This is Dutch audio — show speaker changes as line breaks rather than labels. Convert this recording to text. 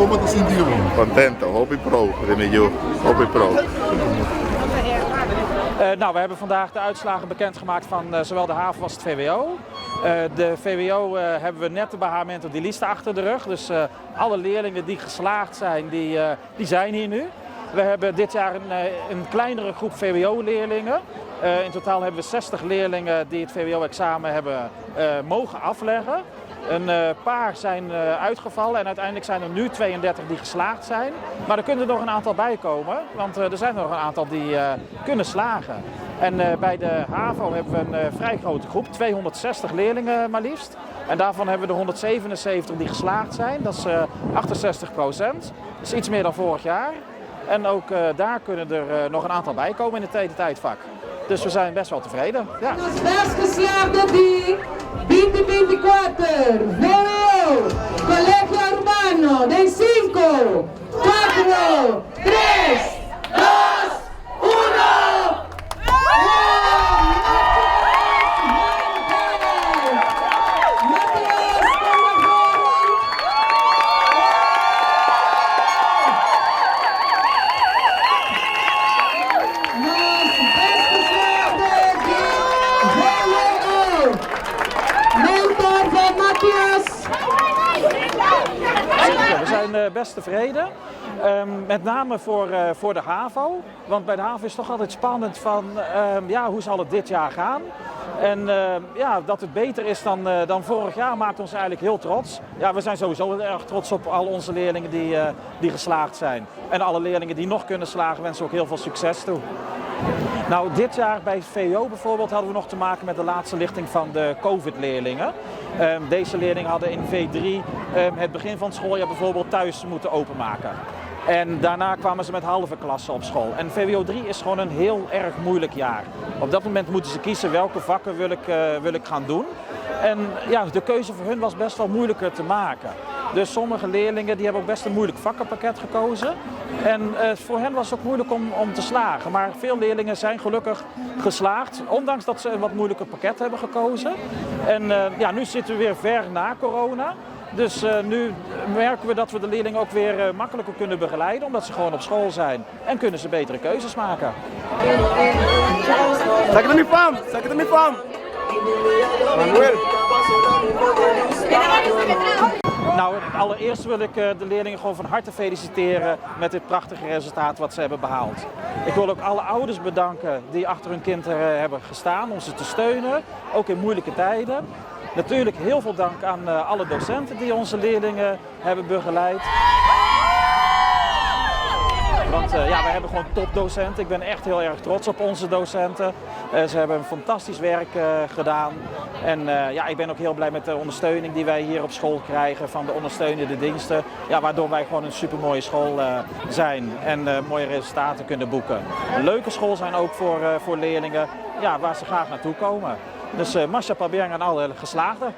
¿Cómo te sintió?
Contento, hobby pro, Remigio, hobby pro.
Nou, we hebben vandaag de uitslagen bekendgemaakt van zowel de HAVO als het VWO. De VWO hebben we net de behamento di lista achter de rug. Dus alle leerlingen die geslaagd zijn, die zijn hier nu. We hebben dit jaar een kleinere groep VWO-leerlingen. In totaal hebben we 60 leerlingen die het VWO-examen hebben mogen afleggen. Een paar zijn uitgevallen en uiteindelijk zijn er nu 32 die geslaagd zijn. Maar er kunnen er nog een aantal bij komen, want er zijn er nog een aantal die kunnen slagen. En bij de HAVO hebben we een vrij grote groep, 260 leerlingen maar liefst. En daarvan hebben we er 177 die geslaagd zijn, dat is 68%. Dat is iets meer dan vorig jaar. En ook daar kunnen er nog een aantal bij komen in het tweede tijdvak. Dus we zijn best wel tevreden. Ja.
di 2024, VWO, Colegio Urbano, dei 5, 4, 3, 2, 1.
We zijn best tevreden, met name voor de HAVO, want bij de HAVO is het toch altijd spannend van ja, hoe zal het dit jaar gaan. En ja, dat het beter is dan vorig jaar maakt ons eigenlijk heel trots. Ja, we zijn sowieso erg trots op al onze leerlingen die geslaagd zijn. En alle leerlingen die nog kunnen slagen wensen ook heel veel succes toe. Nou, dit jaar bij het VWO bijvoorbeeld hadden we nog te maken met de laatste lichting van de COVID-leerlingen. Deze leerlingen hadden in V3 het begin van het schooljaar bijvoorbeeld thuis moeten openmaken. En daarna kwamen ze met halve klassen op school. En VWO 3 is gewoon een heel erg moeilijk jaar. Op dat moment moeten ze kiezen welke vakken wil ik gaan doen. En ja, de keuze voor hun was best wel moeilijker te maken. Dus sommige leerlingen die hebben ook best een moeilijk vakkenpakket gekozen. En voor hen was het ook moeilijk om te slagen. Maar veel leerlingen zijn gelukkig geslaagd, ondanks dat ze een wat moeilijker pakket hebben gekozen. En ja, nu zitten we weer ver na corona. Dus nu merken we dat we de leerlingen ook weer makkelijker kunnen begeleiden, omdat ze gewoon op school zijn en kunnen ze betere keuzes maken.
Saca de mi fan, saca de mi fan. Manuel.
Nou, allereerst wil ik de leerlingen gewoon van harte feliciteren met dit prachtige resultaat wat ze hebben behaald. Ik wil ook alle ouders bedanken die achter hun kind hebben gestaan om ze te steunen, ook in moeilijke tijden. Natuurlijk heel veel dank aan alle docenten die onze leerlingen hebben begeleid. Want ja, we hebben gewoon topdocenten. Ik ben echt heel erg trots op onze docenten. Ze hebben een fantastisch werk gedaan. En ja, ik ben ook heel blij met de ondersteuning die wij hier op school krijgen van de ondersteunende diensten. Ja, waardoor wij gewoon een supermooie school zijn en mooie resultaten kunnen boeken. Een leuke school zijn ook voor leerlingen, ja, waar ze graag naartoe komen. Dus Masha Pabiang aan alle geslaagden.